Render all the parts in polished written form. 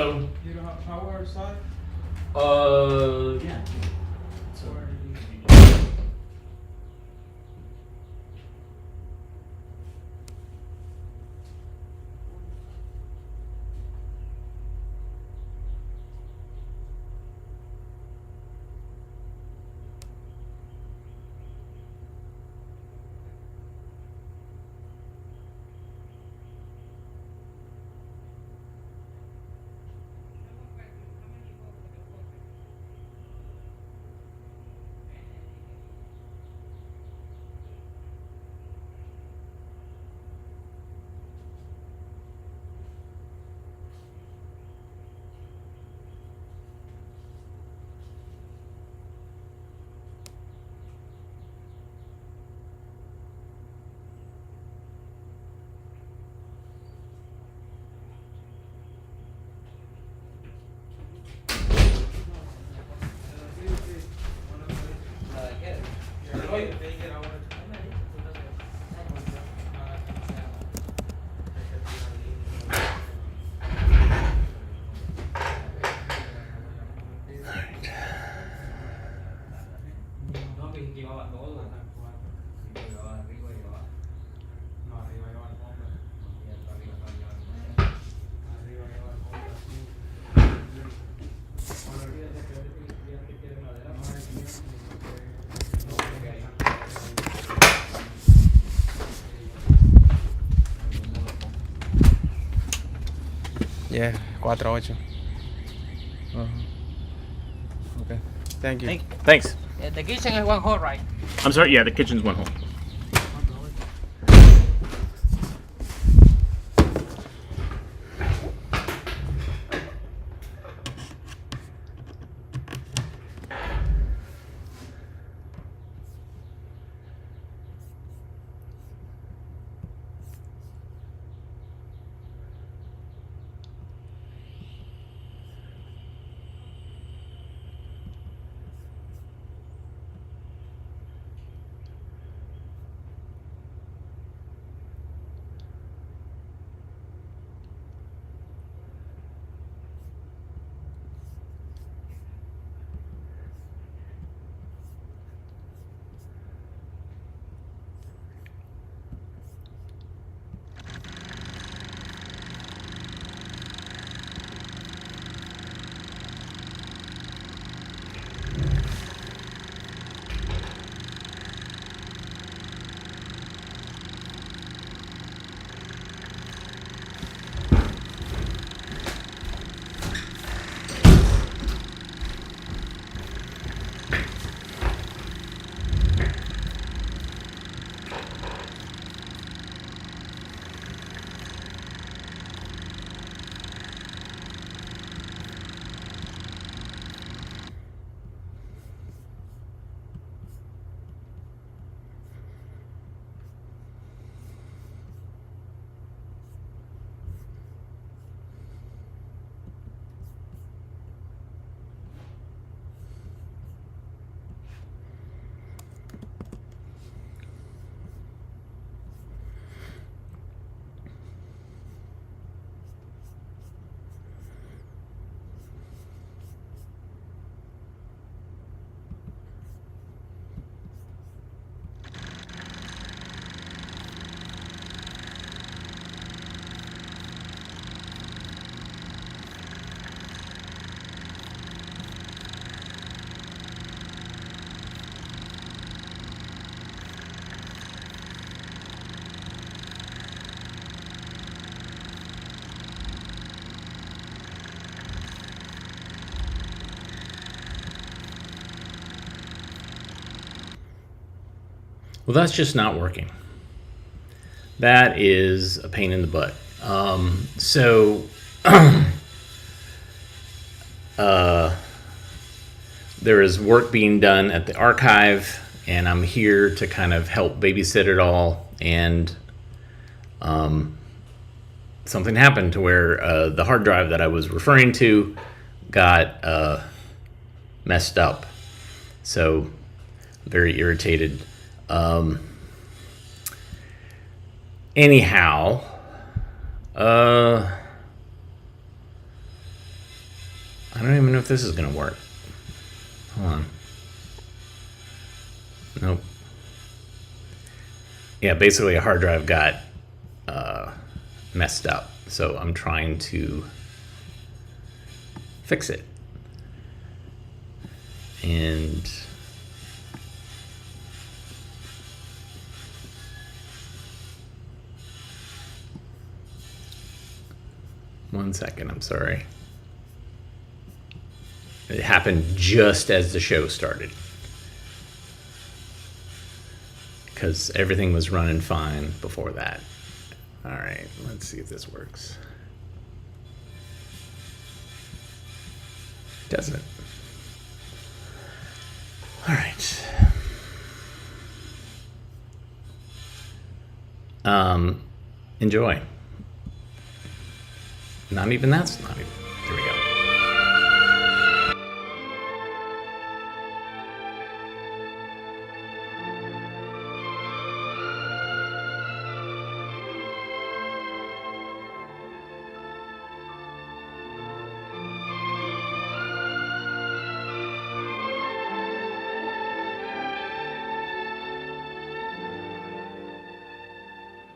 So. You don't have power outside? Yeah. So. Yeah, 4-8. Okay. Thank you. Thanks. The kitchen is one hole, right? I'm sorry. Yeah, the kitchen's one hole. Well, that's just not working. That is a pain in the butt. So there is work being done at the archive, and I'm here to kind of help babysit it all. And something happened to where the hard drive that I was referring to got messed up. So very irritated. Anyhow, I don't even know if this is gonna work. Hold on. Nope. Yeah, basically a hard drive got messed up, so I'm trying to fix it. And one second, I'm sorry. It happened just as the show started, because everything was running fine before that. All right, let's see if this works. It doesn't. All right. Enjoy. Not even that's not even. There we go.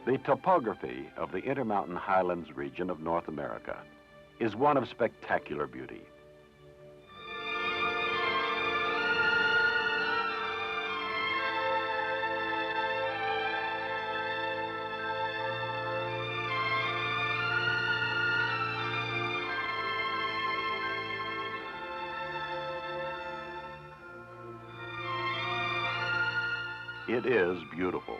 The topography of the Intermountain Highlands region of North America is one of spectacular beauty. It is beautiful,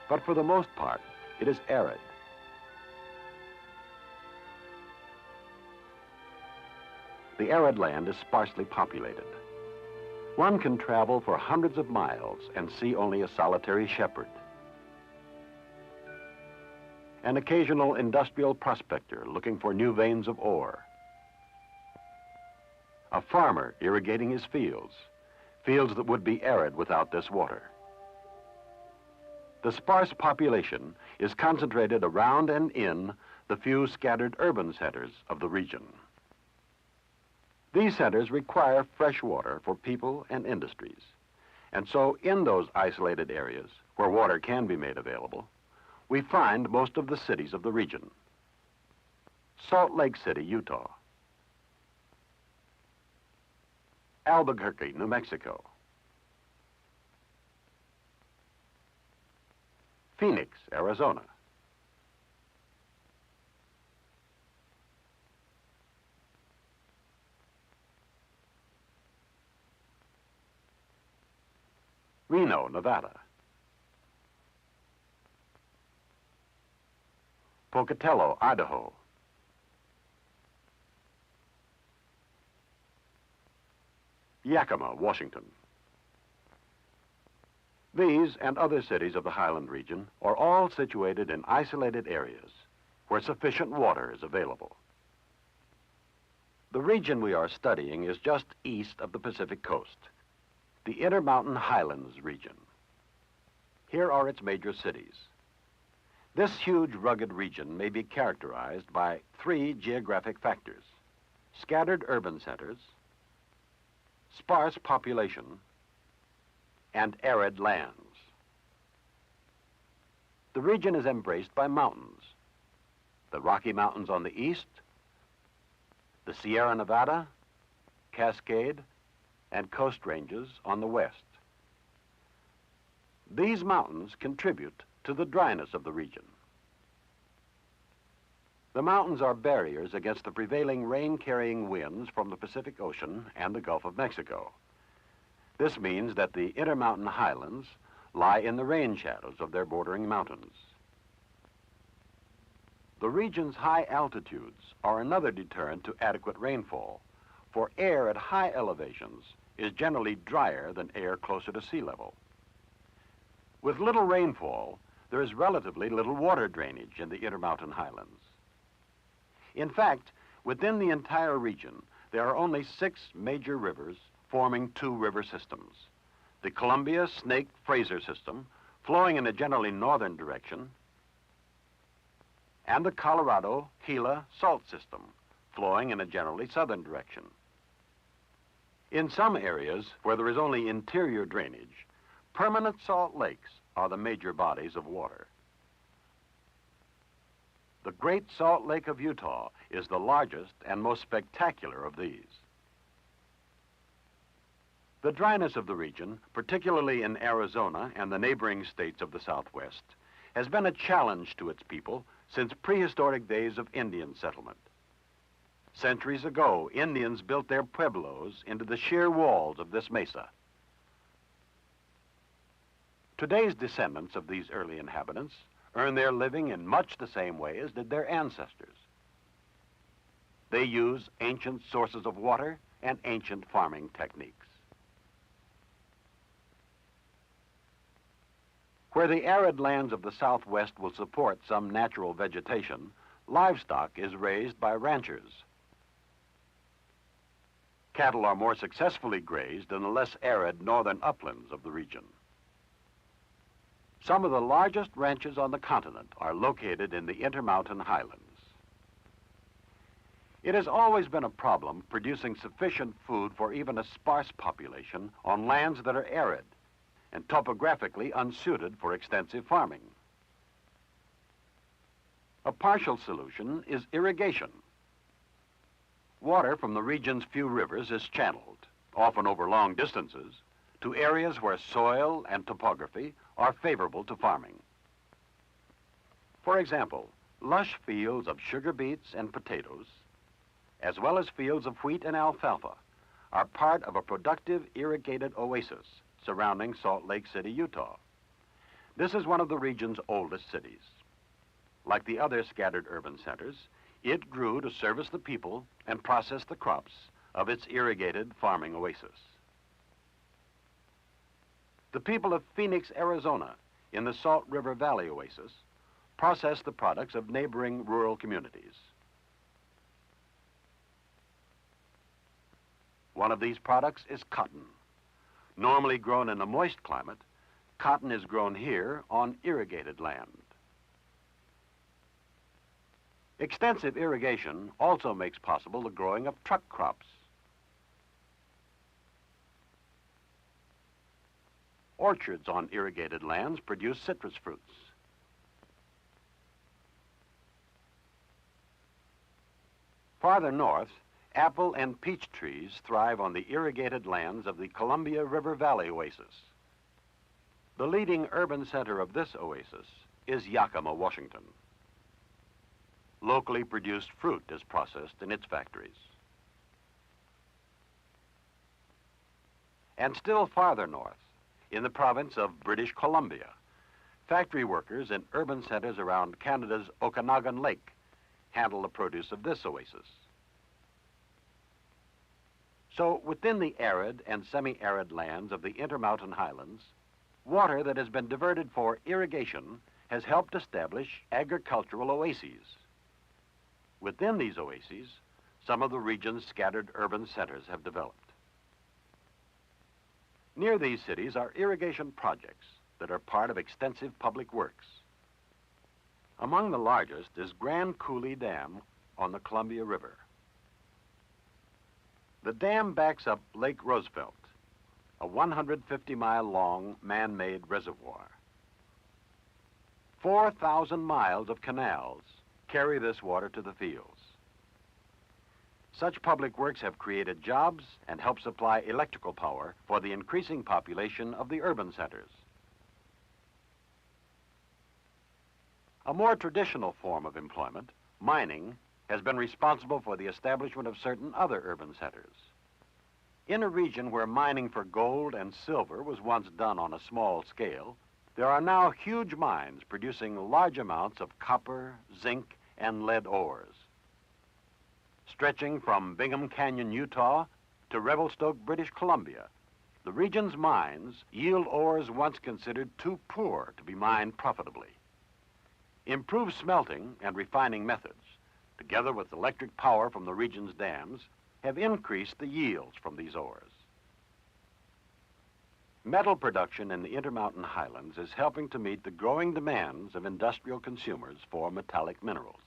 but for the most part, it is arid. The arid land is sparsely populated. One can travel for hundreds of miles and see only a solitary shepherd, an occasional industrial prospector looking for new veins of ore, a farmer irrigating his fields that would be arid without this water. The sparse population is concentrated around and in the few scattered urban centers of the region. These centers require fresh water for people and industries. And so in those isolated areas where water can be made available, we find most of the cities of the region. Salt Lake City, Utah. Albuquerque, New Mexico. Phoenix, Arizona. Reno, Nevada. Pocatello, Idaho. Yakima, Washington. These and other cities of the Highland region are all situated in isolated areas where sufficient water is available. The region we are studying is just east of the Pacific coast, the Intermountain Highlands region. Here are its major cities. This huge, rugged region may be characterized by three geographic factors: scattered urban centers, sparse population, and arid lands. The region is embraced by mountains: the Rocky Mountains on the east, the Sierra Nevada, Cascade, and Coast Ranges on the west. These mountains contribute to the dryness of the region. The mountains are barriers against the prevailing rain-carrying winds from the Pacific Ocean and the Gulf of Mexico. This means that the Intermountain Highlands lie in the rain shadows of their bordering mountains. The region's high altitudes are another deterrent to adequate rainfall, for air at high elevations is generally drier than air closer to sea level. With little rainfall, there is relatively little water drainage in the Intermountain Highlands. In fact, within the entire region, there are only 6 major rivers forming 2 river systems: the Columbia Snake Fraser system, flowing in a generally northern direction, and the Colorado Gila Salt system, flowing in a generally southern direction. In some areas where there is only interior drainage, permanent salt lakes are the major bodies of water. The Great Salt Lake of Utah is the largest and most spectacular of these. The dryness of the region, particularly in Arizona and the neighboring states of the Southwest, has been a challenge to its people since prehistoric days of Indian settlement. Centuries ago, Indians built their pueblos into the sheer walls of this mesa. Today's descendants of these early inhabitants earn their living in much the same way as did their ancestors. They use ancient sources of water and ancient farming techniques. Where the arid lands of the Southwest will support some natural vegetation, livestock is raised by ranchers. Cattle are more successfully grazed in the less arid northern uplands of the region. Some of the largest ranches on the continent are located in the Intermountain Highlands. It has always been a problem producing sufficient food for even a sparse population on lands that are arid and topographically unsuited for extensive farming. A partial solution is irrigation. Water from the region's few rivers is channeled, often over long distances, to areas where soil and topography are favorable to farming. For example, lush fields of sugar beets and potatoes, as well as fields of wheat and alfalfa, are part of a productive irrigated oasis surrounding Salt Lake City, Utah. This is one of the region's oldest cities. Like the other scattered urban centers, it grew to service the people and process the crops of its irrigated farming oasis. The people of Phoenix, Arizona, in the Salt River Valley oasis, process the products of neighboring rural communities. One of these products is cotton. Normally grown in a moist climate, cotton is grown here on irrigated land. Extensive irrigation also makes possible the growing of truck crops. Orchards on irrigated lands produce citrus fruits. Farther north, apple and peach trees thrive on the irrigated lands of the Columbia River Valley oasis. The leading urban center of this oasis is Yakima, Washington. Locally produced fruit is processed in its factories. And still farther north, in the province of British Columbia, factory workers in urban centers around Canada's Okanagan Lake handle the produce of this oasis. So within the arid and semi-arid lands of the Intermountain Highlands, water that has been diverted for irrigation has helped establish agricultural oases. Within these oases, some of the region's scattered urban centers have developed. Near these cities are irrigation projects that are part of extensive public works. Among the largest is Grand Coulee Dam on the Columbia River. The dam backs up Lake Roosevelt, a 150-mile-long man-made reservoir. 4,000 miles of canals carry this water to the fields. Such public works have created jobs and helped supply electrical power for the increasing population of the urban centers. A more traditional form of employment, mining, has been responsible for the establishment of certain other urban centers. In a region where mining for gold and silver was once done on a small scale, there are now huge mines producing large amounts of copper, zinc, and lead ores. Stretching from Bingham Canyon, Utah, to Revelstoke, British Columbia, the region's mines yield ores once considered too poor to be mined profitably. Improved smelting and refining methods, together with electric power from the region's dams, have increased the yields from these ores. Metal production in the Intermountain Highlands is helping to meet the growing demands of industrial consumers for metallic minerals.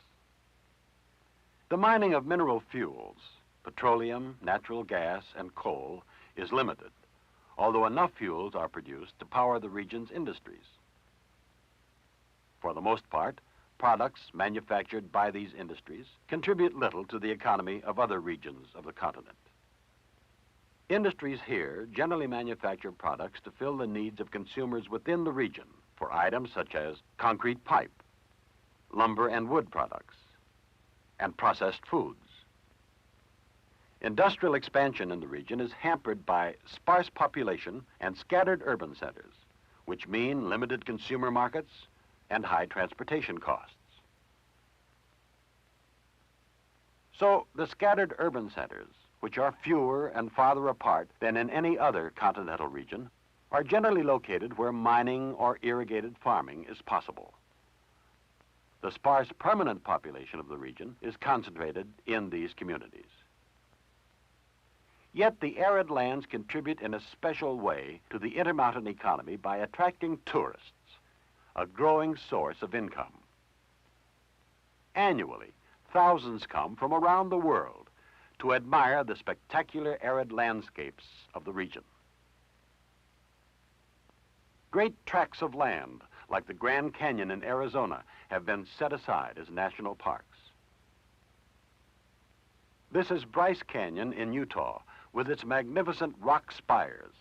The mining of mineral fuels, petroleum, natural gas, and coal, is limited, although enough fuels are produced to power the region's industries. For the most part, products manufactured by these industries contribute little to the economy of other regions of the continent. Industries here generally manufacture products to fill the needs of consumers within the region for items such as concrete pipe, lumber and wood products, and processed foods. Industrial expansion in the region is hampered by sparse population and scattered urban centers, which mean limited consumer markets and high transportation costs. So the scattered urban centers, which are fewer and farther apart than in any other continental region, are generally located where mining or irrigated farming is possible. The sparse permanent population of the region is concentrated in these communities. Yet the arid lands contribute in a special way to the intermountain economy by attracting tourists, a growing source of income. Annually, thousands come from around the world to admire the spectacular arid landscapes of the region. Great tracts of land, like the Grand Canyon in Arizona, have been set aside as national parks. This is Bryce Canyon in Utah, with its magnificent rock spires.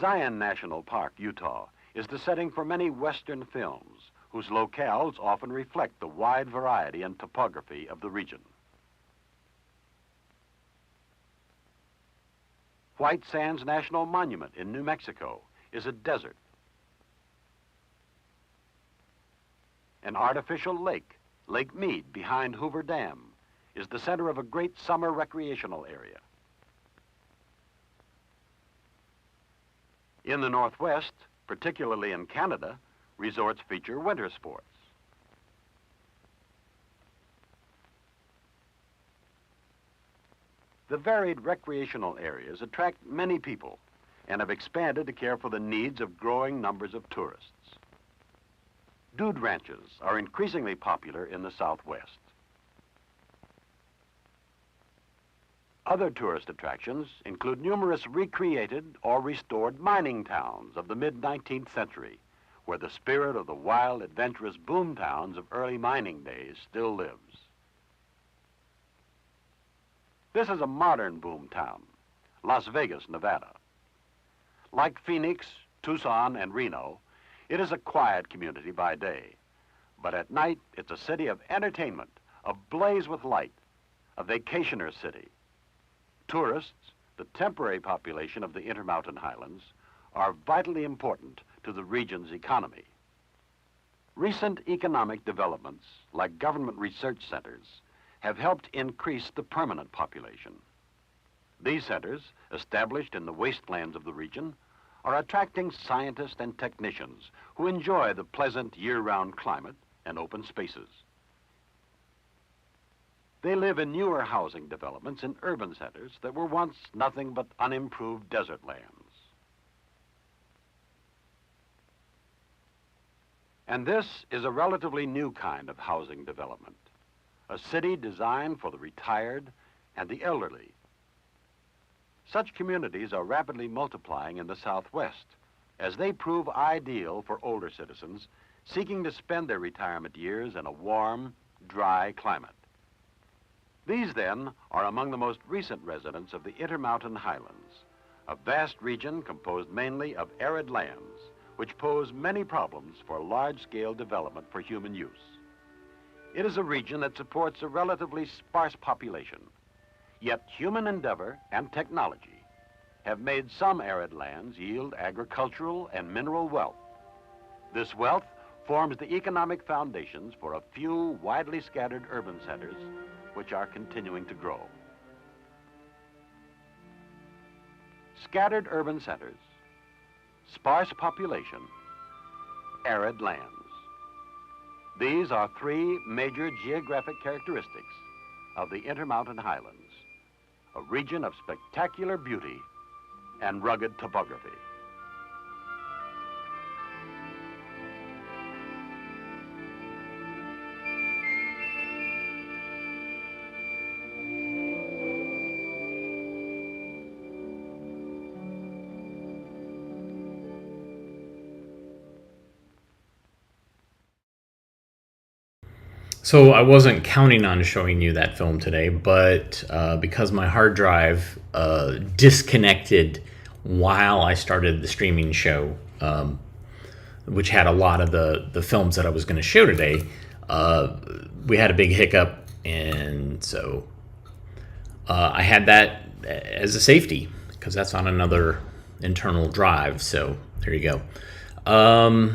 Zion National Park, Utah, is the setting for many Western films, whose locales often reflect the wide variety and topography of the region. White Sands National Monument in New Mexico is a desert. An artificial lake, Lake Mead, behind Hoover Dam, is the center of a great summer recreational area. In the Northwest, particularly in Canada, resorts feature winter sports. The varied recreational areas attract many people and have expanded to care for the needs of growing numbers of tourists. Dude ranches are increasingly popular in the Southwest. Other tourist attractions include numerous recreated or restored mining towns of the mid-19th century, where the spirit of the wild, adventurous boom towns of early mining days still lives. This is a modern boom town, Las Vegas, Nevada. Like Phoenix, Tucson, and Reno, it is a quiet community by day, but at night it's a city of entertainment, ablaze with light, a vacationer city. Tourists, the temporary population of the Intermountain Highlands, are vitally important to the region's economy. Recent economic developments, like government research centers, have helped increase the permanent population. These centers, established in the wastelands of the region, are attracting scientists and technicians who enjoy the pleasant year-round climate and open spaces. They live in newer housing developments in urban centers that were once nothing but unimproved desert lands. And this is a relatively new kind of housing development, a city designed for the retired and the elderly. Such communities are rapidly multiplying in the Southwest as they prove ideal for older citizens seeking to spend their retirement years in a warm, dry climate. These, then, are among the most recent residents of the Intermountain Highlands, a vast region composed mainly of arid lands, which pose many problems for large-scale development for human use. It is a region that supports a relatively sparse population, yet human endeavor and technology have made some arid lands yield agricultural and mineral wealth. This wealth forms the economic foundations for a few widely scattered urban centers which are continuing to grow. Scattered urban centers, sparse population, arid lands. These are three major geographic characteristics of the Intermountain Highlands, a region of spectacular beauty and rugged topography. So I wasn't counting on showing you that film today, but because my hard drive disconnected while I started the streaming show, which had a lot of the films that I was going to show today, we had a big hiccup, and so I had that as a safety because that's on another internal drive. So there you go.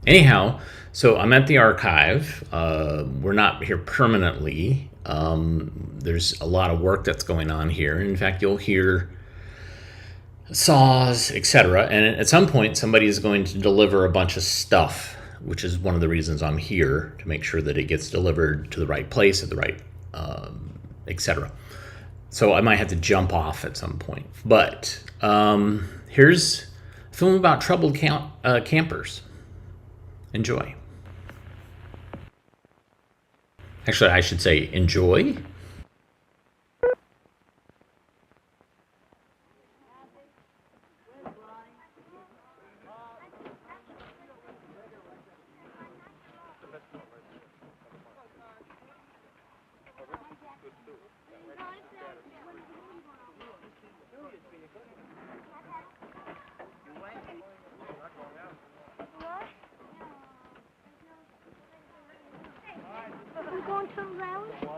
Anyhow, so I'm at the archive. We're not here permanently. There's a lot of work that's going on here. In fact, you'll hear saws, etc. And at some point, somebody is going to deliver a bunch of stuff, which is one of the reasons I'm here, to make sure that it gets delivered to the right place at the right, etc. So I might have to jump off at some point. But here's a film about troubled campers. Enjoy. Actually, I should say enjoy.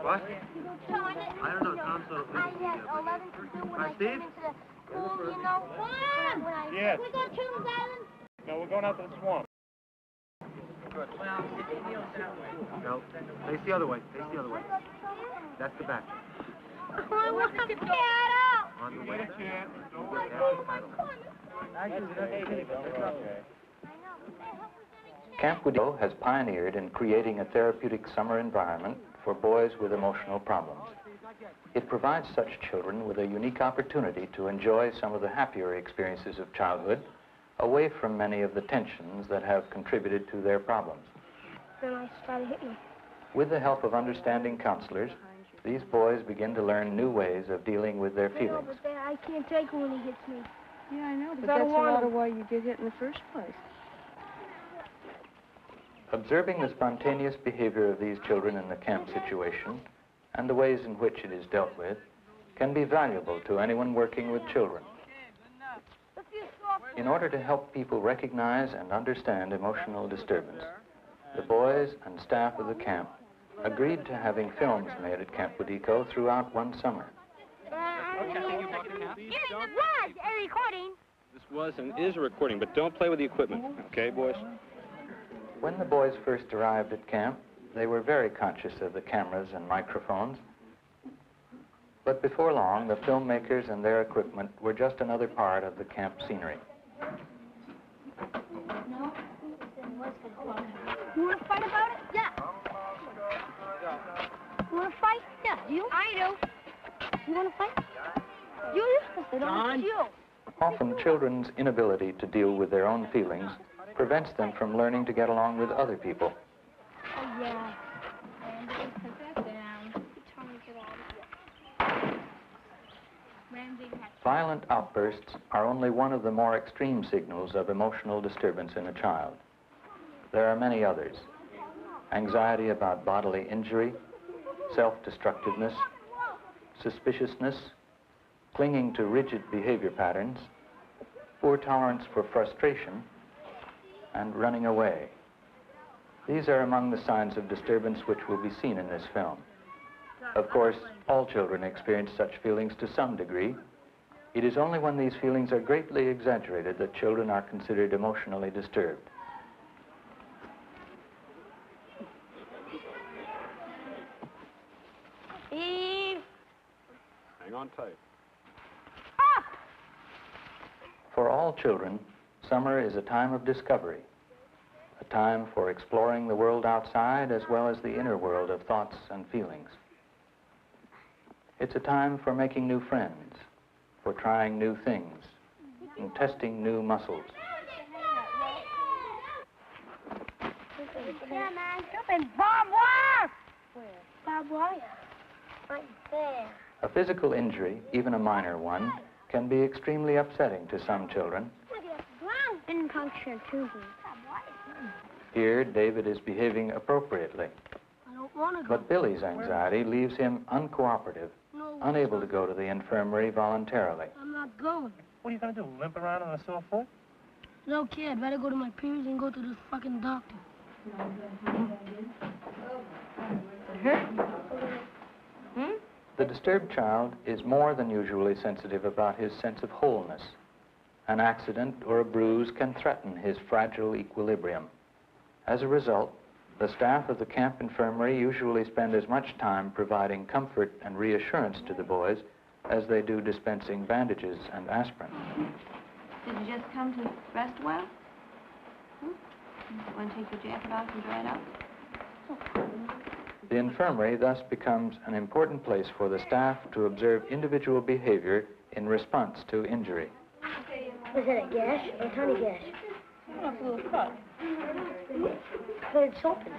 What? I don't know. Tom sort of Hi, Steve? Yes. We're going to Turtles Island? No, we're going out to the swamp. Good. No, face the other way. Face the other way. That's the back. I want to get out. On the way. Camp Widow has pioneered in creating a therapeutic summer environment for boys with emotional problems. It provides such children with a unique opportunity to enjoy some of the happier experiences of childhood, away from many of the tensions that have contributed to their problems. Then I started hitting me. With the help of understanding counselors, these boys begin to learn new ways of dealing with their feelings. But I can't take it when he hits me. Yeah, I know, but I that's a don't want lot him. of why you get hit in the first place. Observing the spontaneous behavior of these children in the camp situation and the ways in which it is dealt with can be valuable to anyone working with children. In order to help people recognize and understand emotional disturbance, the boys and staff of the camp agreed to having films made at Camp Wadiko throughout one summer. Recording. This was and is a recording, but don't play with the equipment, okay, boys? When the boys first arrived at camp, they were very conscious of the cameras and microphones. But before long, the filmmakers and their equipment were just another part of the camp scenery. You want to fight about it? Yeah. You want to fight? Yeah. You? I do. You want to fight? You? Don? You. Often, children's inability to deal with their own feelings prevents them from learning to get along with other people. Oh, yeah. Randy, put that down. Tell me to get all of it. Randy had... Violent outbursts are only one of the more extreme signals of emotional disturbance in a child. There are many others. Anxiety about bodily injury, self-destructiveness, suspiciousness, clinging to rigid behavior patterns, poor tolerance for frustration, and running away. These are among the signs of disturbance which will be seen in this film. Of course, all children experience such feelings to some degree. It is only when these feelings are greatly exaggerated that children are considered emotionally disturbed. Eve. Hang on tight. For all children, summer is a time of discovery, a time for exploring the world outside as well as the inner world of thoughts and feelings. It's a time for making new friends, for trying new things, and testing new muscles. Yeah, man. Jumping barbed wire. Where? Barbed wire. Right there. A physical injury, even a minor one, can be extremely upsetting to some children. Didn't puncture too. Here, David is behaving appropriately. I don't want to go. But Billy's anxiety leaves him uncooperative, No, unable to go to the infirmary voluntarily. I'm not going. What are you gonna do, limp around on a sore foot? No kid, I'd better go to my parents and go to this fucking doctor. The disturbed child is more than usually sensitive about his sense of wholeness. An accident or a bruise can threaten his fragile equilibrium. As a result, the staff of the camp infirmary usually spend as much time providing comfort and reassurance to the boys as they do dispensing bandages and aspirin. Did you just come to rest a while? Want to take your jacket off and dry it out? The infirmary thus becomes an important place for the staff to observe individual behavior in response to injury. Is that a gash or a tiny gash? That's a little cut. But it's open.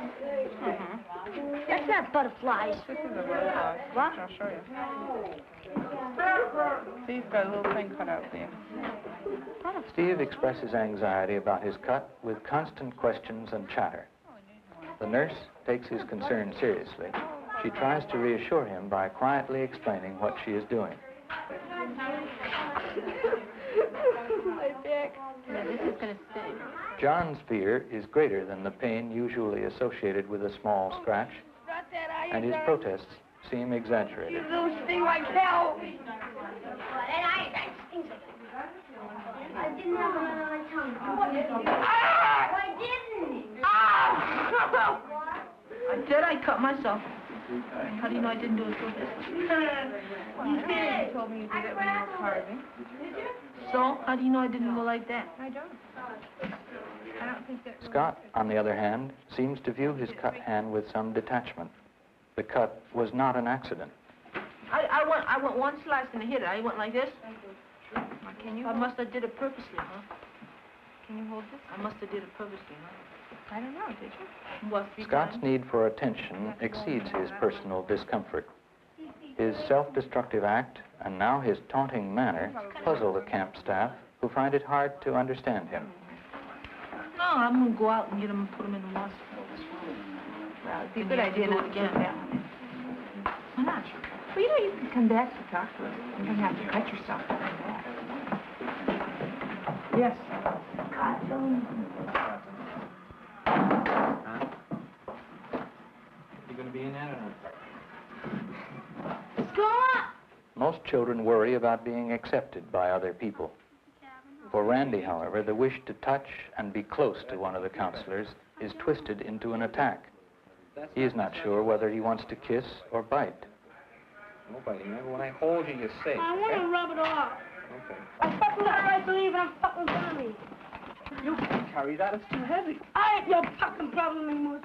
That's not butterflies. This is a butterfly. What? I'll show you. See, it's got a little thing cut out there. Steve expresses anxiety about his cut with constant questions and chatter. The nurse takes his concern seriously. She tries to reassure him by quietly explaining what she is doing. My back. Yeah, this is going to sting. John's fear is greater than the pain usually associated with a small scratch, and his protests seem exaggerated. Those sting like hell. I didn't have one on my tongue. What did you do? I didn't. I did. I cut myself. How do you know I didn't do it for this? You told me you did it when you were carving. So, how do you know I didn't go like that? I don't think that... Scott, on the other hand, seems to view his cut hand with some detachment. The cut was not an accident. I went one slice and hit it. I went like this. Can you? I must have did it purposely, huh? Can you hold this? I must have did it purposely, huh? I don't know, did you? What, Scott's need for attention exceeds his personal discomfort. His self-destructive act and now his taunting manner puzzle the camp staff, who find it hard to understand him. No, I'm going to go out and get him and put him in the water. Well, it'd be a good idea not to do it again. Why not? Well, you know, you can come back to talk to us. You don't have to cut yourself to come back. Yes. You gonna be in that or not? Scott! Most children worry about being accepted by other people. For Randy, however, the wish to touch and be close to one of the counselors is twisted into an attack. He is not sure whether he wants to kiss or bite. No biting. Remember, when I hold you, you're safe. I want to rub it off. Okay. I fucking got right to leave and I'm fucking sorry. You can carry that. It's too heavy. I ain't your fucking problem anymore.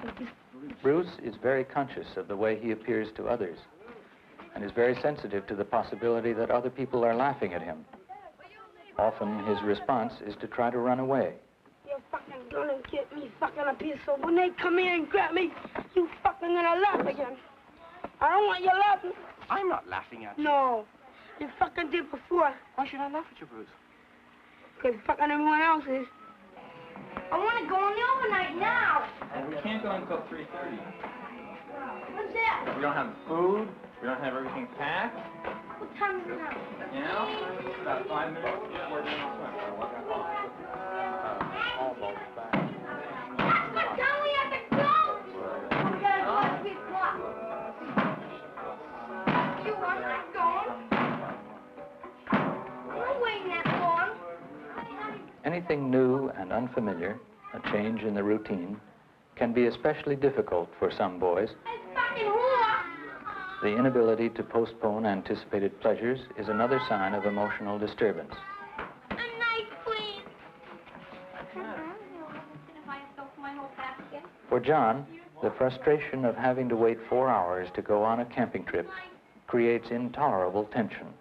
Bruce is very conscious of the way he appears to others and is very sensitive to the possibility that other people are laughing at him. Often his response is to try to run away. You're fucking gonna get me fucking up here, so when they come here and grab me, you fucking gonna laugh again. I don't want you laughing. I'm not laughing at you. No. You fucking did before. Why should I laugh at you, Bruce? Because fucking everyone else is. I want to go on the overnight now. And we can't go until 3:30. What's that? We don't have food. We don't have everything packed. What time is it now? It's about 5 minutes before we're going to swim. Almost back. That's what time we have to go. We gotta go at 3 o'clock. I'm not going. I'm waiting that long. Anything new and unfamiliar, a change in the routine, can be especially difficult for some boys. Hey, fucking whore! The inability to postpone anticipated pleasures is another sign of emotional disturbance. A knife, please. For John, the frustration of having to wait 4 hours to go on a camping trip creates intolerable tension.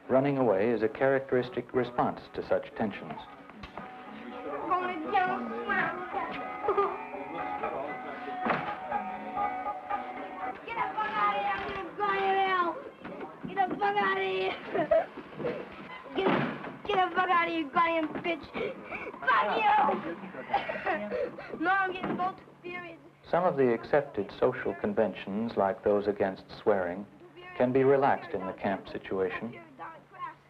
Running away is a characteristic response to such tensions. Get the fuck out of here! I'm gonna burn it out! Get the fuck out of here! Get the fuck out out of here, goddamn bitch. Fuck you. No, I'm getting both periods. Some of the accepted social conventions, like those against swearing, can be relaxed in the camp situation.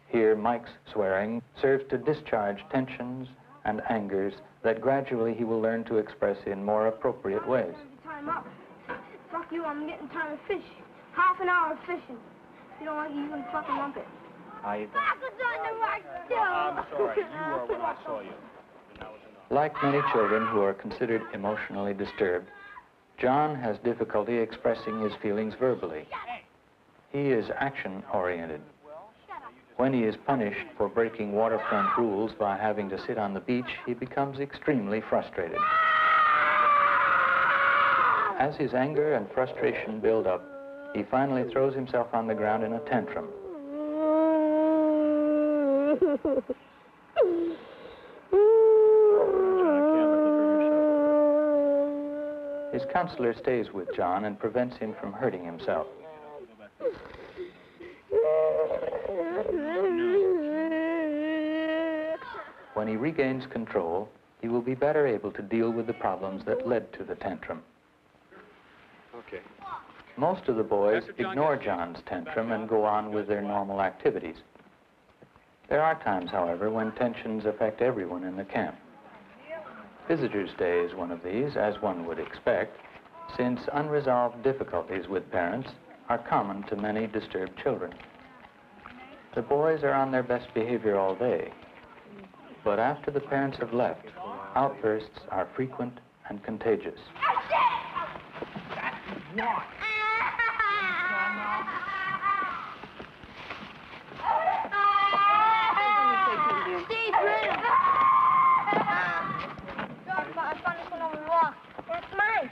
Here, Mike's swearing serves to discharge tensions and angers that gradually he will learn to express in more appropriate ways. Time up. Fuck you, I'm getting time to fish. Half an hour of fishing. If you don't like it, you can fucking lump it. How you doing? Fuck was on the right still. I'm sorry. You were when I saw you. And that was enough. Like many children who are considered emotionally disturbed, John has difficulty expressing his feelings verbally. He is action-oriented. When he is punished for breaking waterfront rules by having to sit on the beach, he becomes extremely frustrated. As his anger and frustration build up, he finally throws himself on the ground in a tantrum. His counselor stays with John and prevents him from hurting himself. When he regains control, he will be better able to deal with the problems that led to the tantrum. Okay. Most of the boys ignore John's tantrum and go on with their normal activities. There are times, however, when tensions affect everyone in the camp. Visitors' Day is one of these, as one would expect, since unresolved difficulties with parents are common to many disturbed children. The boys are on their best behavior all day, but after the parents have left, outbursts are frequent and contagious. That's mine.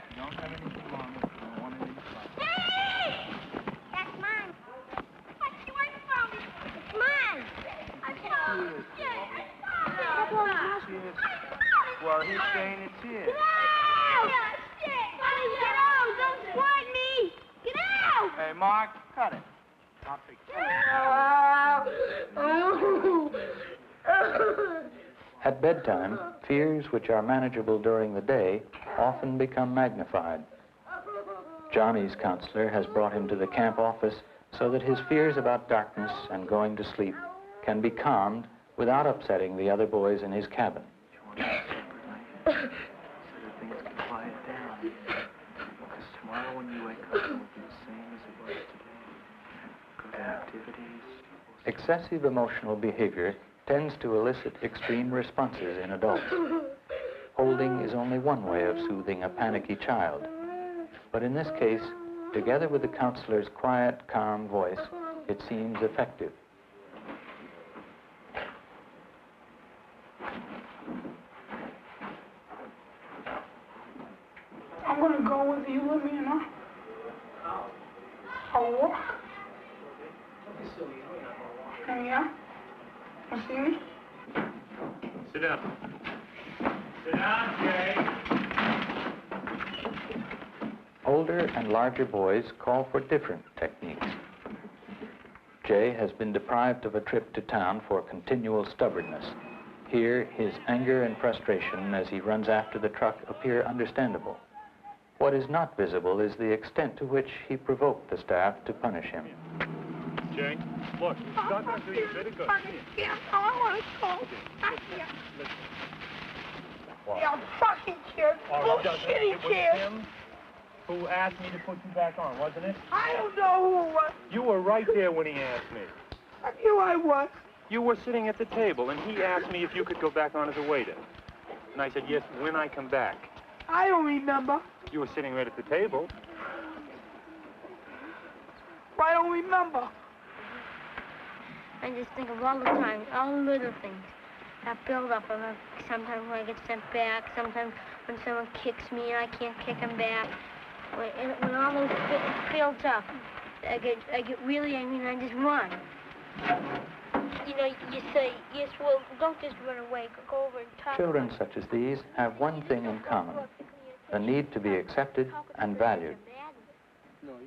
That's mine. What's you want from me? It's mine. Well, he's saying it's his. Get out! Get out! Don't squirt me! Get out! Hey, Mark, cut it. I'll take it. At bedtime, fears which are manageable during the day often become magnified. Johnny's counselor has brought him to the camp office so that his fears about darkness and going to sleep can be calmed without upsetting the other boys in his cabin. So that things can quiet down. Because tomorrow when you wake up, it will be the same as it was today. Go to activities. Excessive emotional behavior tends to elicit extreme responses in adults. Holding is only one way of soothing a panicky child. But in this case, together with the counselor's quiet, calm voice, it seems effective. I'm gonna go with you with me, you know? I'll walk. Yeah? You see me? Sit down. Sit down, Jay. Older and larger boys call for different techniques. Jay has been deprived of a trip to town for continual stubbornness. Here, his anger and frustration as he runs after the truck appear understandable. What is not visible is the extent to which he provoked the staff to punish him. Jay, look, it's not going to do you a bit of good. Yeah, I want to go. Yeah, fucking kid. Bullshitty It was kid. him who asked me to put you back on, wasn't it? I don't know who it was. You were right there when he asked me. I knew I was. You were sitting at the table, and he asked me if you could go back on as a waiter. And I said, yes, when I come back. I don't remember. You were sitting right at the table. I don't remember. I just think of all the time, all the little things that build up. And sometimes when I get sent back, sometimes when someone kicks me and I can't kick them back. When all those builds up, I get really angry and I just run. You know, you say, yes, well, don't just run away. Go over and talk. Children such as these have one thing in common, the need to be accepted and valued.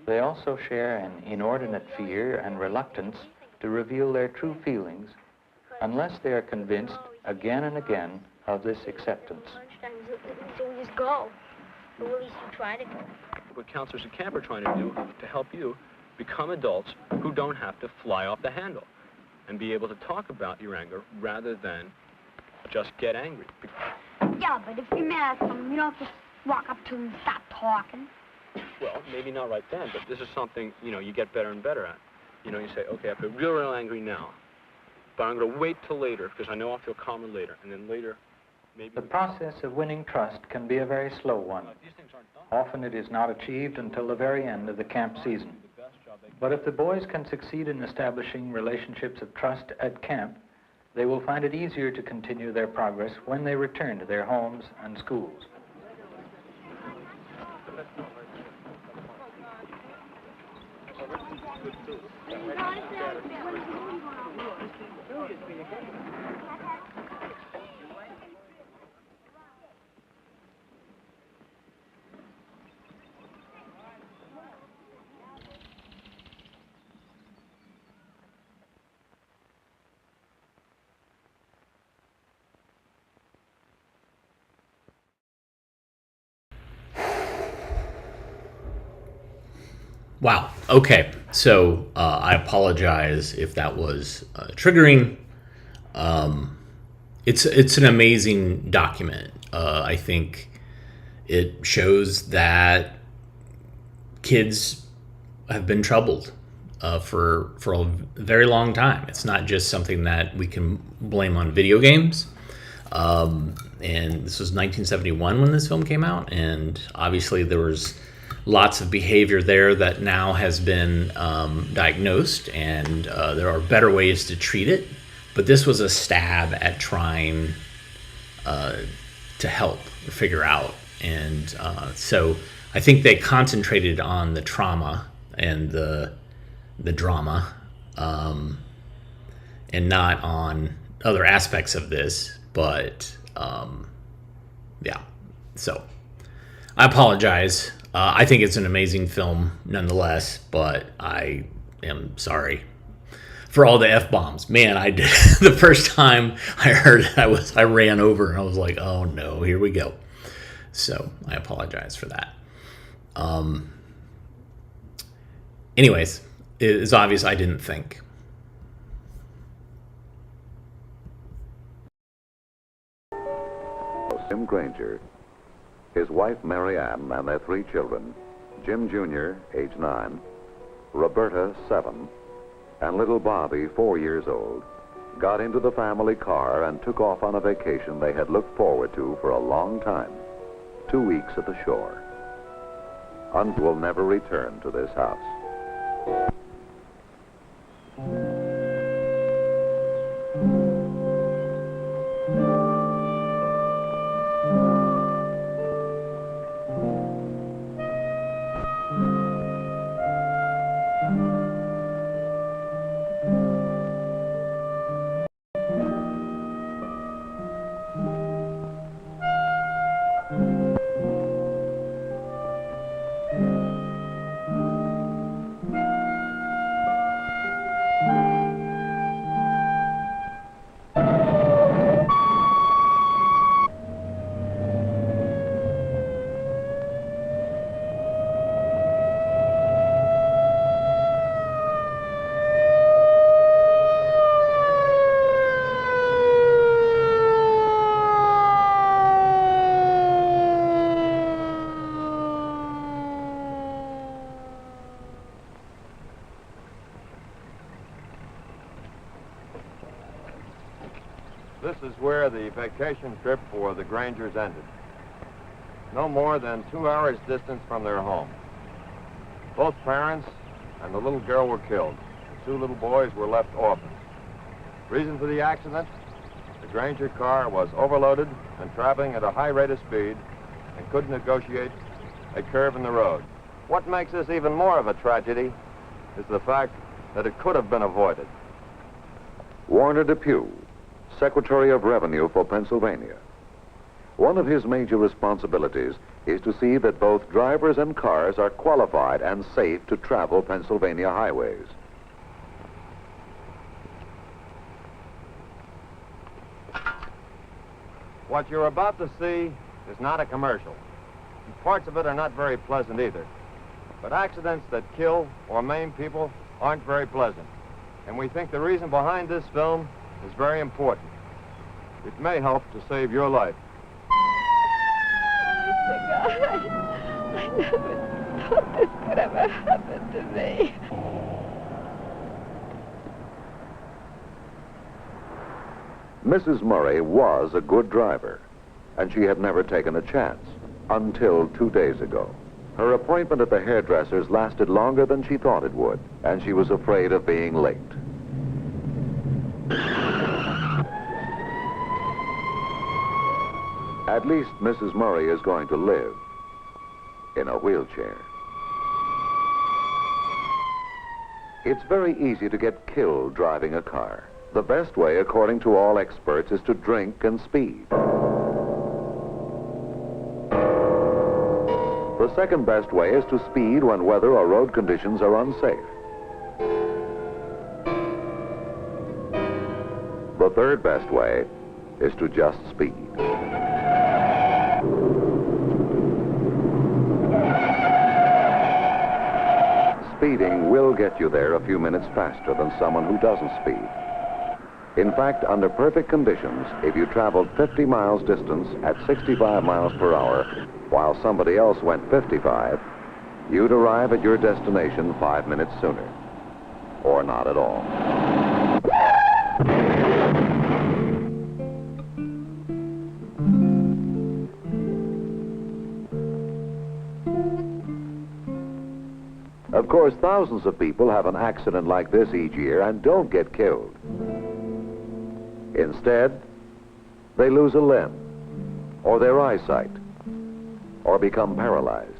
They also share an inordinate fear and reluctance to reveal their true feelings unless they are convinced again and again of this acceptance. So we just go. Or at least we try to go. What counselors at camp are trying to do to help you become adults who don't have to fly off the handle and be able to talk about your anger rather than just get angry. Yeah, but if you're mad at someone, you don't just walk up to them and stop talking. Well, maybe not right then, but this is something, you know, you get better and better at. You know, you say, okay, I feel real angry now, but I'm going to wait till later because I know I'll feel calmer later, and then later, maybe... The process of winning trust can be a very slow one. Often it is not achieved until the very end of the camp season. But if the boys can succeed in establishing relationships of trust at camp, they will find it easier to continue their progress when they return to their homes and schools. Wow. Okay. So I apologize if that was triggering. It's an amazing document. I think it shows that kids have been troubled for a very long time. It's not just something that we can blame on video games. And this was 1971 when this film came out, and obviously there was lots of behavior there that now has been diagnosed, and there are better ways to treat it. But this was a stab at trying to help figure out. And so I think they concentrated on the trauma and the drama, and not on other aspects of this. But yeah, so I apologize. I think it's an amazing film nonetheless, but I am sorry for all the F-bombs. Man, I did the first time I heard it, I ran over and I was like, oh no, here we go. So I apologize for that. Anyways, it's obvious I didn't think. Jim Granger, his wife Mary Ann, and their 3 children, Jim Jr., age 9, Roberta, 7, and little Bobby, 4 years old, got into the family car and took off on a vacation they had looked forward to for a long time, 2 weeks at the shore. And will never return to this house. This is where the vacation trip for the Grangers ended. No more than 2 hours distance from their home. Both parents and the little girl were killed. The 2 little boys were left orphans. Reason for the accident? The Granger car was overloaded and traveling at a high rate of speed and couldn't negotiate a curve in the road. What makes this even more of a tragedy is the fact that it could have been avoided. Warner Depew, Secretary of Revenue for Pennsylvania. One of his major responsibilities is to see that both drivers and cars are qualified and safe to travel Pennsylvania highways. What you're about to see is not a commercial. Parts of it are not very pleasant either. But accidents that kill or maim people aren't very pleasant. And we think the reason behind this film is very important. It may help to save your life. I never thought this could ever happen to me. Mrs. Murray was a good driver, and she had never taken a chance until 2 days ago. Her appointment at the hairdresser's lasted longer than she thought it would, and she was afraid of being late. At least Mrs. Murray is going to live in a wheelchair. It's very easy to get killed driving a car. The best way, according to all experts, is to drink and speed. The second best way is to speed when weather or road conditions are unsafe. The third best way is to just speed. Speeding will get you there a few minutes faster than someone who doesn't speed. In fact, under perfect conditions, if you traveled 50 miles distance at 65 miles per hour, while somebody else went 55, you'd arrive at your destination 5 minutes sooner. Or not at all. Of course, thousands of people have an accident like this each year and don't get killed. Instead, they lose a limb, or their eyesight, or become paralyzed,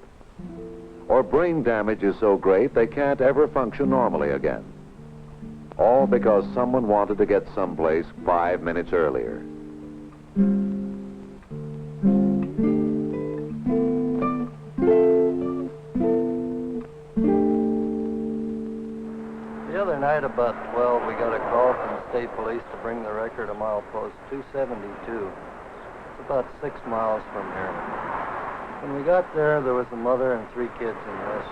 or brain damage is so great they can't ever function normally again. All because someone wanted to get someplace 5 minutes earlier. The other night about 12, we got a call from the state police to bring the record to mile post 272. It's about 6 miles from here. When we got there, there was a mother and 3 kids in this.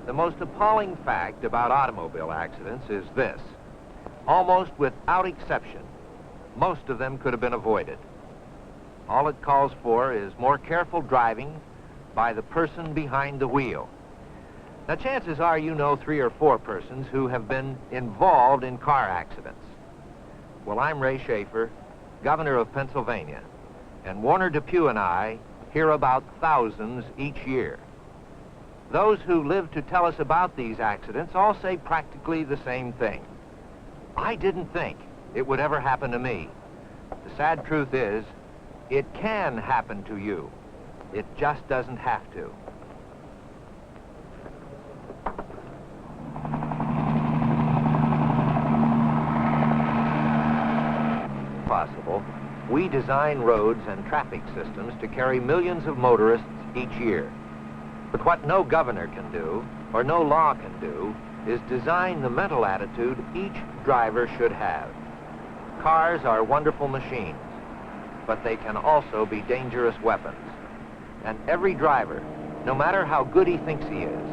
The most appalling fact about automobile accidents is this. Almost without exception, most of them could have been avoided. All it calls for is more careful driving by the person behind the wheel. Now, chances are you know 3 or 4 persons who have been involved in car accidents. Well, I'm Ray Schaefer, governor of Pennsylvania, and Warner Depew and I hear about thousands each year. Those who live to tell us about these accidents all say practically the same thing. I didn't think it would ever happen to me. The sad truth is, it can happen to you. It just doesn't have to. Possible, we design roads and traffic systems to carry millions of motorists each year. But what no governor can do, or no law can do, is design the mental attitude each driver should have. Cars are wonderful machines, but they can also be dangerous weapons. And every driver, no matter how good he thinks he is,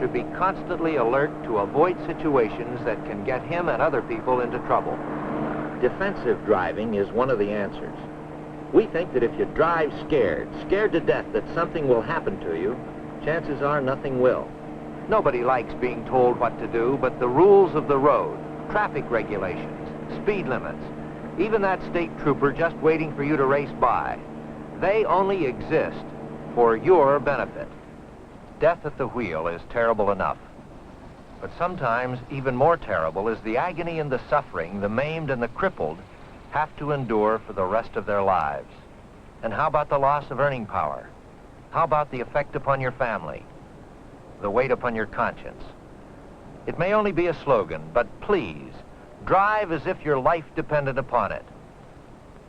should be constantly alert to avoid situations that can get him and other people into trouble. Defensive driving is one of the answers. We think that if you drive scared to death that something will happen to you, chances are nothing will. Nobody likes being told what to do, but the rules of the road, traffic regulations, speed limits, even that state trooper just waiting for you to race by, they only exist for your benefit. Death at the wheel is terrible enough. But sometimes even more terrible is the agony and the suffering the maimed and the crippled have to endure for the rest of their lives? And how about the loss of earning power? How about the effect upon your family? The weight upon your conscience? It may only be a slogan, but please, drive as if your life depended upon it.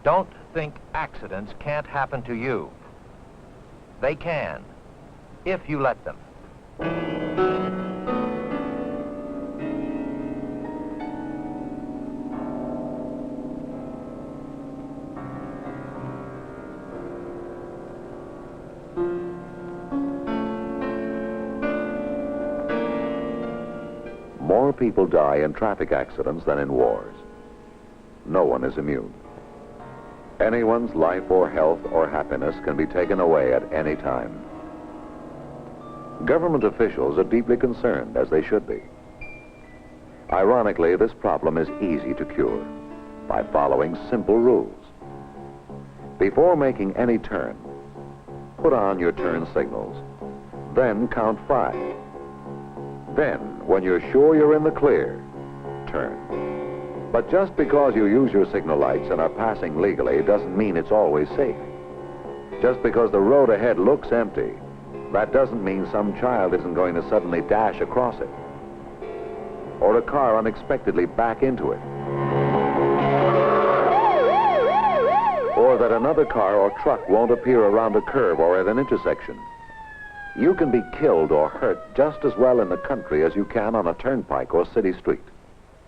Don't think accidents can't happen to you. They can, if you let them. More people die in traffic accidents than in wars. No one is immune. Anyone's life or health or happiness can be taken away at any time. Government officials are deeply concerned, as they should be. Ironically, this problem is easy to cure by following simple rules. Before making any turn, put on your turn signals, then count 5. Then, when you're sure you're in the clear, turn. But just because you use your signal lights and are passing legally doesn't mean it's always safe. Just because the road ahead looks empty, that doesn't mean some child isn't going to suddenly dash across it, or a car unexpectedly back into it, or that another car or truck won't appear around a curve or at an intersection. You can be killed or hurt just as well in the country as you can on a turnpike or city street.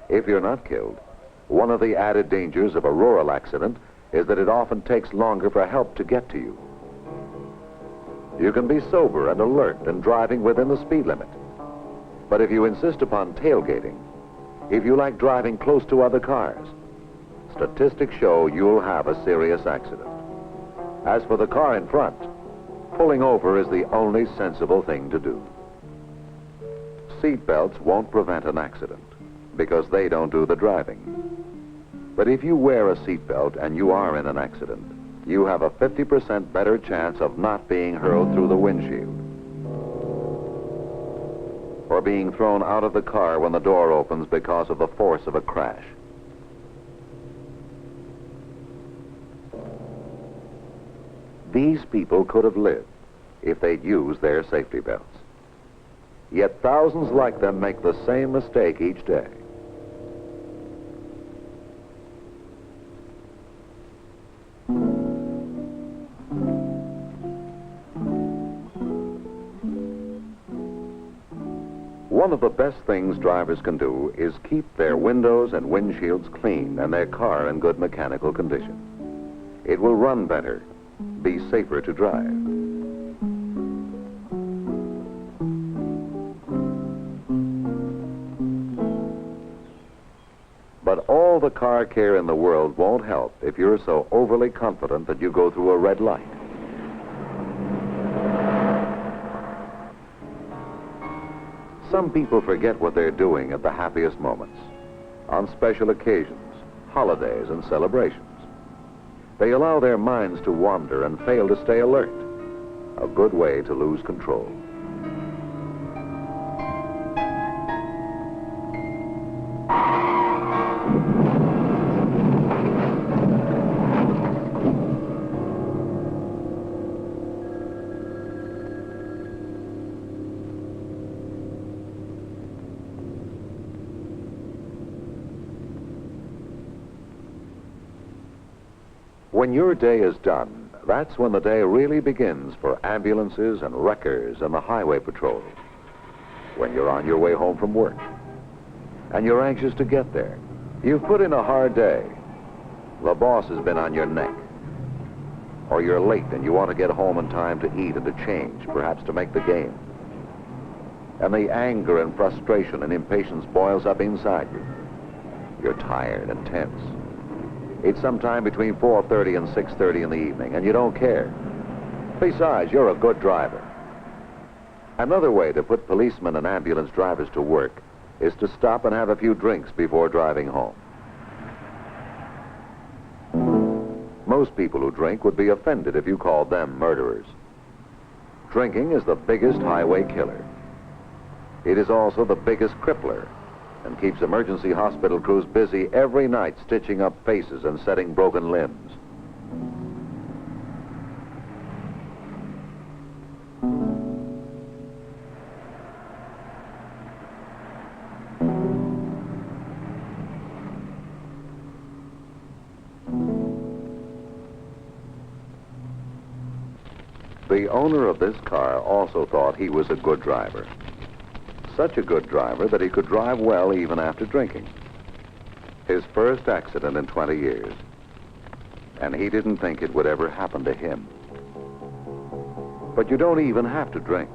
If you're not killed, one of the added dangers of a rural accident is that it often takes longer for help to get to you. You can be sober and alert and driving within the speed limit. But if you insist upon tailgating, if you like driving close to other cars, statistics show you'll have a serious accident. As for the car in front, pulling over is the only sensible thing to do. Seat belts won't prevent an accident because they don't do the driving. But if you wear a seatbelt and you are in an accident, you have a 50% better chance of not being hurled through the windshield, or being thrown out of the car when the door opens because of the force of a crash. These people could have lived if they'd used their safety belts. Yet thousands like them make the same mistake each day. One of the best things drivers can do is keep their windows and windshields clean and their car in good mechanical condition. It will run better, be safer to drive. But all the car care in the world won't help if you're so overly confident that you go through a red light. Some people forget what they're doing at the happiest moments, on special occasions, holidays, and celebrations. They allow their minds to wander and fail to stay alert, a good way to lose control. When your day is done, that's when the day really begins for ambulances and wreckers and the highway patrol. When you're on your way home from work, and you're anxious to get there. You've put in a hard day. The boss has been on your neck. Or you're late and you want to get home in time to eat and to change, perhaps to make the game. And the anger and frustration and impatience boils up inside you. You're tired and tense. It's sometime between 4:30 and 6:30 in the evening, and you don't care. Besides, you're a good driver. Another way to put policemen and ambulance drivers to work is to stop and have a few drinks before driving home. Most people who drink would be offended if you called them murderers. Drinking is the biggest highway killer. It is also the biggest crippler, and keeps emergency hospital crews busy every night stitching up faces and setting broken limbs. The owner of this car also thought he was a good driver. Such a good driver that he could drive well even after drinking. His first accident in 20 years. And he didn't think it would ever happen to him. But you don't even have to drink.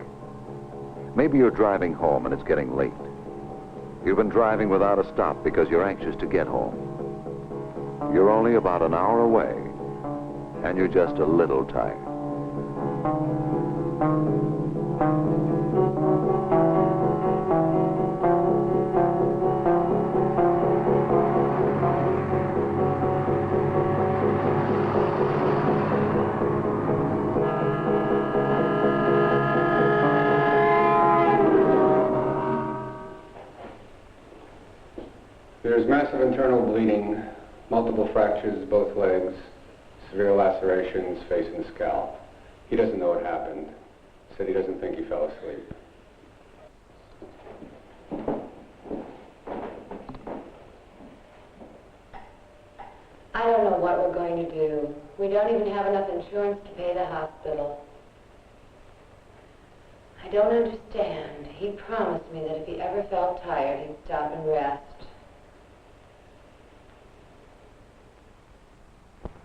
Maybe you're driving home and it's getting late. You've been driving without a stop because you're anxious to get home. You're only about an hour away, and you're just a little tired. There's massive internal bleeding, multiple fractures of both legs, severe lacerations facing the scalp. He doesn't know what happened. Said he doesn't think he fell asleep. I don't know what we're going to do. We don't even have enough insurance to pay the hospital. I don't understand. He promised me that if he ever felt tired, he'd stop and rest.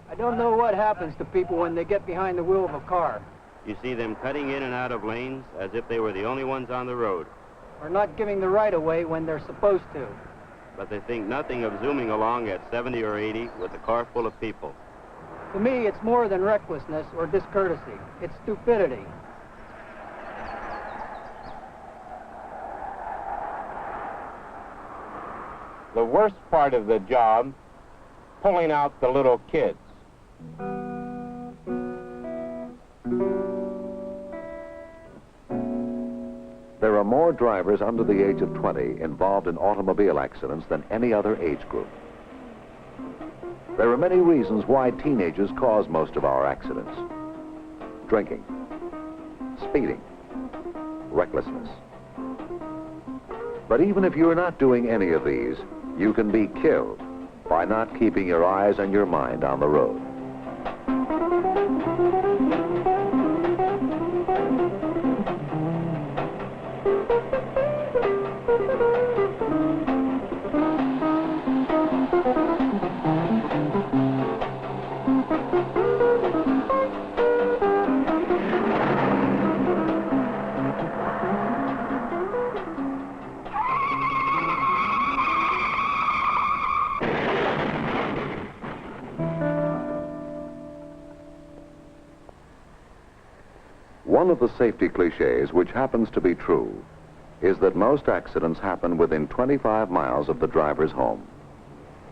I don't know what happens to people when they get behind the wheel of a car. You see them cutting in and out of lanes as if they were the only ones on the road. Or not giving the right of way when they're supposed to. But they think nothing of zooming along at 70 or 80 with a car full of people. To me, it's more than recklessness or discourtesy. It's stupidity. The worst part of the job, pulling out the little kids. There are more drivers under the age of 20 involved in automobile accidents than any other age group. There are many reasons why teenagers cause most of our accidents. Drinking, speeding, recklessness. But even if you're not doing any of these, you can be killed by not keeping your eyes and your mind on the road. One of the safety cliches, which happens to be true, is that most accidents happen within 25 miles of the driver's home.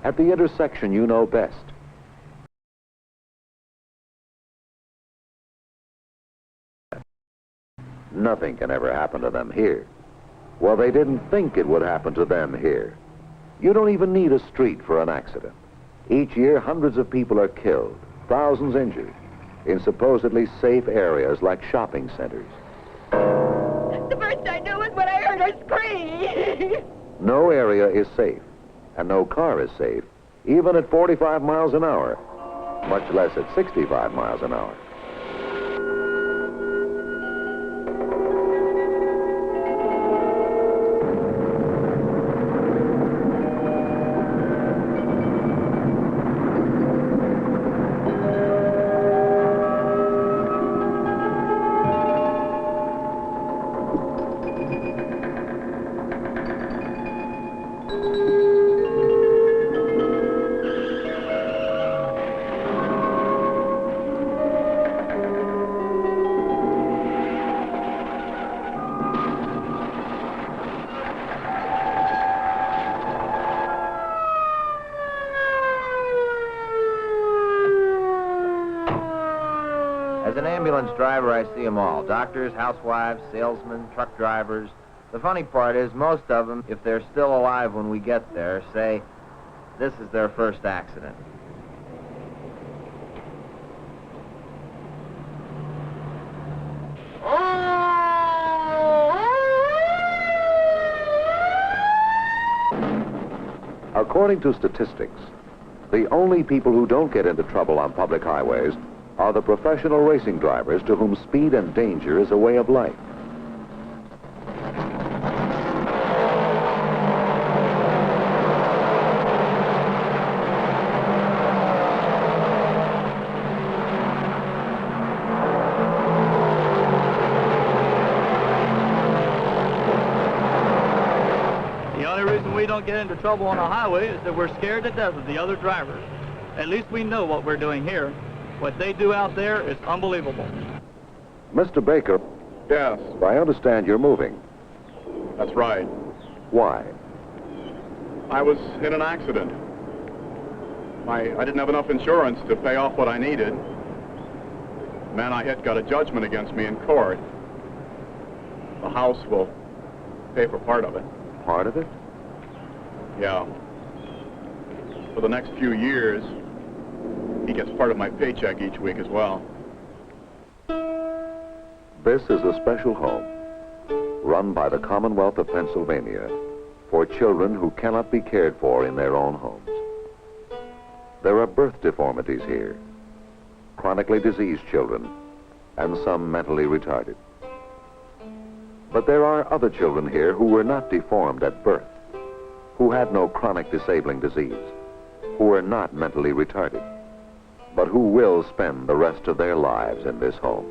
At the intersection you know best. Nothing can ever happen to them here. Well, they didn't think it would happen to them here. You don't even need a street for an accident. Each year, hundreds of people are killed, thousands injured, in supposedly safe areas like shopping centers. The first I knew was when I heard her scream. No area is safe, and no car is safe, even at 45 miles an hour, much less at 65 miles an hour. As an ambulance driver, I see them all. Doctors, housewives, salesmen, truck drivers, The funny part is most of them, if they're still alive when we get there, say this is their first accident. According to statistics, the only people who don't get into trouble on public highways are the professional racing drivers to whom speed and danger is a way of life. The only reason we don't get into trouble on a highway is that we're scared to death of the other drivers. At least we know what we're doing here. What they do out there is unbelievable. Mr. Baker. Yes. I understand you're moving. That's right. Why? I was in an accident. I didn't have enough insurance to pay off what I needed. The man I hit got a judgment against me in court. The house will pay for part of it. Part of it? Yeah. For the next few years, he gets part of my paycheck each week as well. This is a special home run by the Commonwealth of Pennsylvania for children who cannot be cared for in their own homes. There are birth deformities here, chronically diseased children, and some mentally retarded. But there are other children here who were not deformed at birth, who had no chronic disabling disease, who were not mentally retarded, but who will spend the rest of their lives in this home.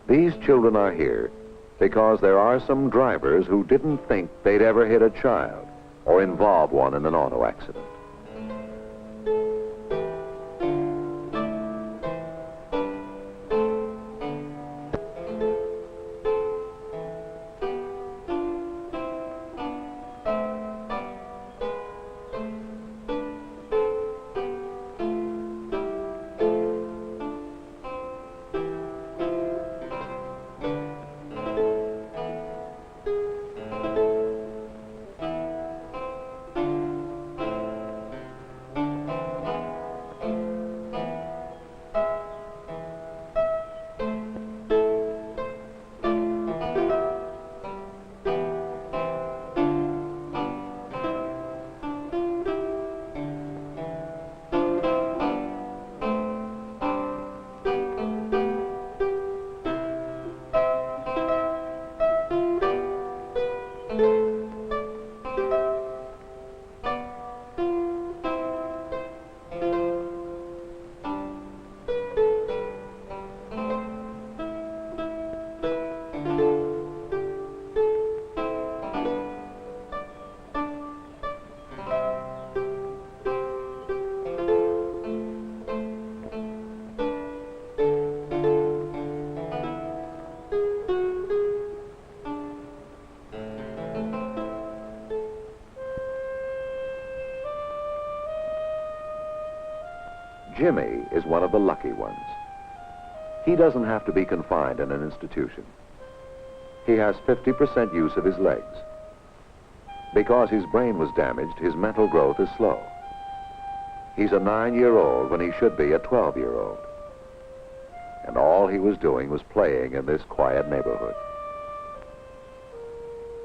These children are here because there are some drivers who didn't think they'd ever hit a child or involve one in an auto accident. Jimmy is one of the lucky ones. He doesn't have to be confined in an institution. He has 50% use of his legs. Because his brain was damaged, his mental growth is slow. He's a 9-year-old when he should be a 12-year-old. And all he was doing was playing in this quiet neighborhood.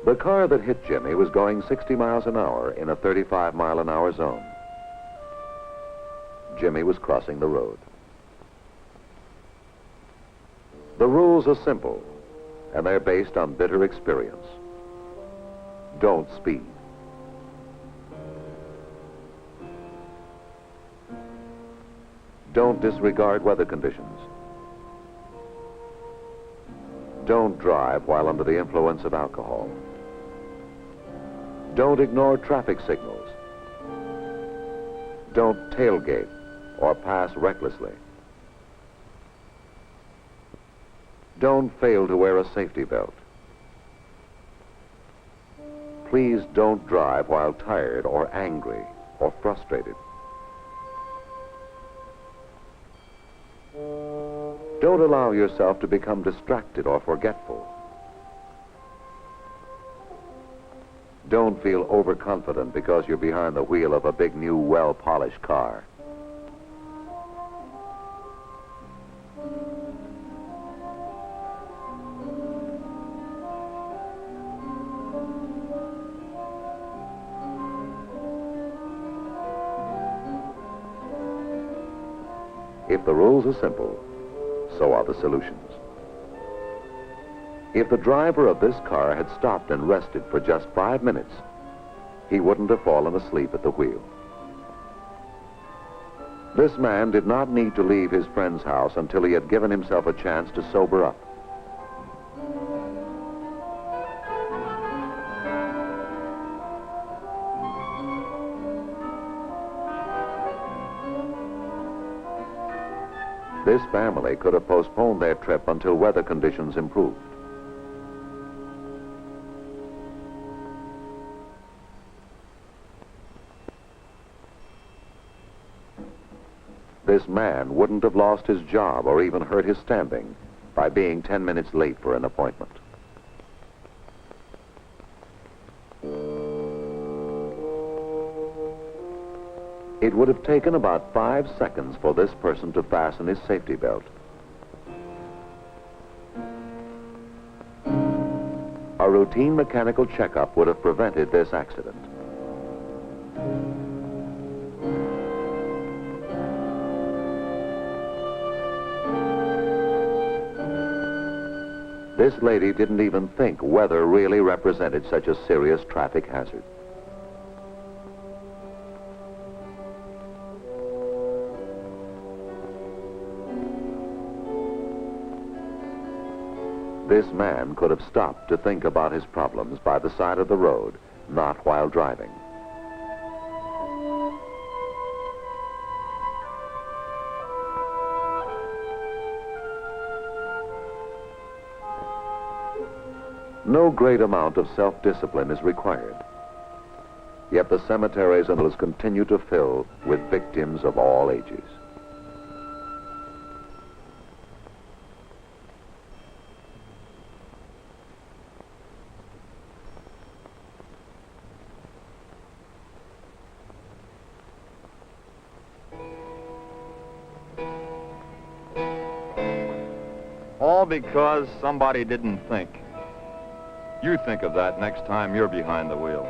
The car that hit Jimmy was going 60 miles an hour in a 35-mile-an-hour zone. Jimmy was crossing the road. The rules are simple, and they're based on bitter experience. Don't speed. Don't disregard weather conditions. Don't drive while under the influence of alcohol. Don't ignore traffic signals. Don't tailgate or pass recklessly. Don't fail to wear a safety belt. Please don't drive while tired or angry or frustrated. Don't allow yourself to become distracted or forgetful. Don't feel overconfident because you're behind the wheel of a big new well-polished car. If the rules are simple, so are the solutions. If the driver of this car had stopped and rested for just 5 minutes, he wouldn't have fallen asleep at the wheel. This man did not need to leave his friend's house until he had given himself a chance to sober up. This family could have postponed their trip until weather conditions improved. This man wouldn't have lost his job or even hurt his standing by being 10 minutes late for an appointment. It would have taken about 5 seconds for this person to fasten his safety belt. A routine mechanical checkup would have prevented this accident. This lady didn't even think weather really represented such a serious traffic hazard. This man could have stopped to think about his problems by the side of the road, not while driving. No great amount of self-discipline is required. Yet the cemeteries and hills continue to fill with victims of all ages. All because somebody didn't think. You think of that next time you're behind the wheel.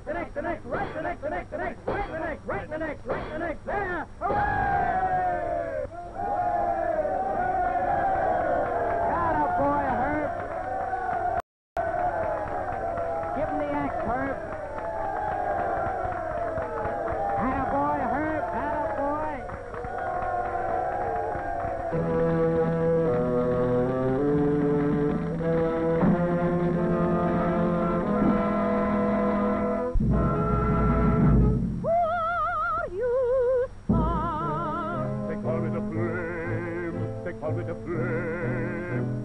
the next, the next, right the next, the next, the next, right the next, right the next, right the next, there! Hooray! Got a boy, Herb. Give him the axe, Herb. Atta boy, Herb, atta boy.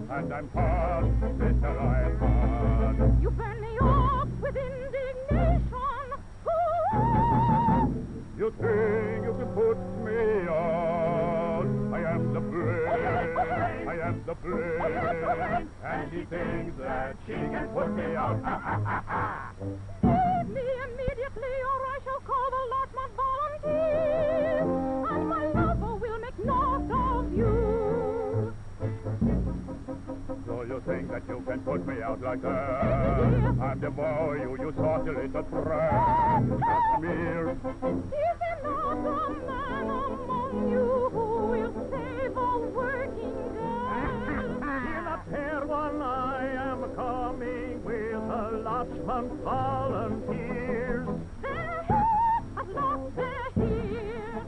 And I'm hard, sister, I'm hard. You burn me up with indignation. You think you can put me out? I am the flame, I am the flame. And she thinks that she can put me out. Save me immediately, or I shall call the Larchmont Volunteers. And my lover will make naught of you. So you think that you can put me out like that? I'm the boy you saucy little brat. That's me. Is there not a man among you who will save a working girl? In a pair one I am coming with the Larchmont Volunteers. They're here, at last they're here.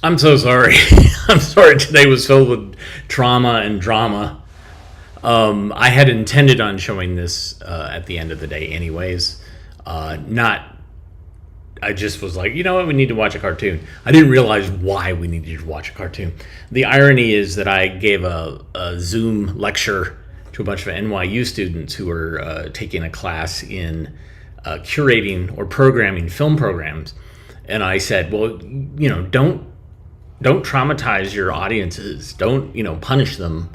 I'm so sorry. I'm sorry today was filled with trauma and drama. I had intended on showing this at the end of the day anyways. I just was like, you know what, we need to watch a cartoon. I didn't realize why we needed to watch a cartoon. The irony is that I gave a Zoom lecture to a bunch of NYU students who were taking a class in curating or programming film programs. And I said, well, you know, don't traumatize your audiences. Don't, you know, punish them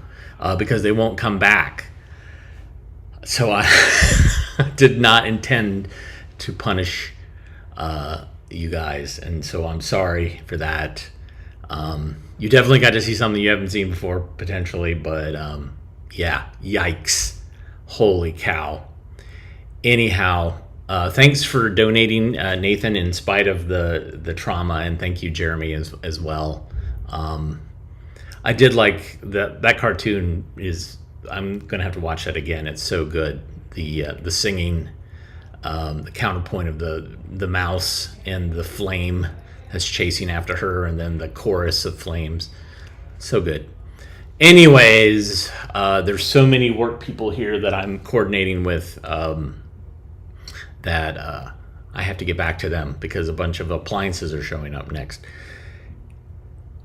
because they won't come back. So I did not intend to punish you guys, and so I'm sorry for that. You definitely got to see something you haven't seen before, potentially, but yeah, yikes. Holy cow. Anyhow, thanks for donating, Nathan, in spite of the trauma, and thank you, Jeremy, as well. I did like that cartoon. I'm gonna have to watch that again. It's so good. The singing, the counterpoint of the mouse and the flame that's chasing after her, and then the chorus of flames. So good. Anyways, there's so many work people here that I'm coordinating with that I have to get back to them because a bunch of appliances are showing up next.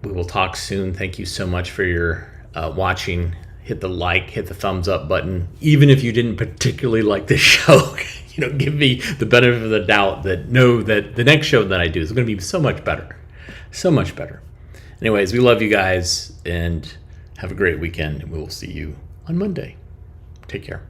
We will talk soon. Thank you so much for your watching. Hit the like, hit the thumbs up button. Even if you didn't particularly like this show, you know, give me the benefit of the doubt that the next show that I do is going to be so much better. So much better. Anyways, we love you guys and have a great weekend. And we will see you on Monday. Take care.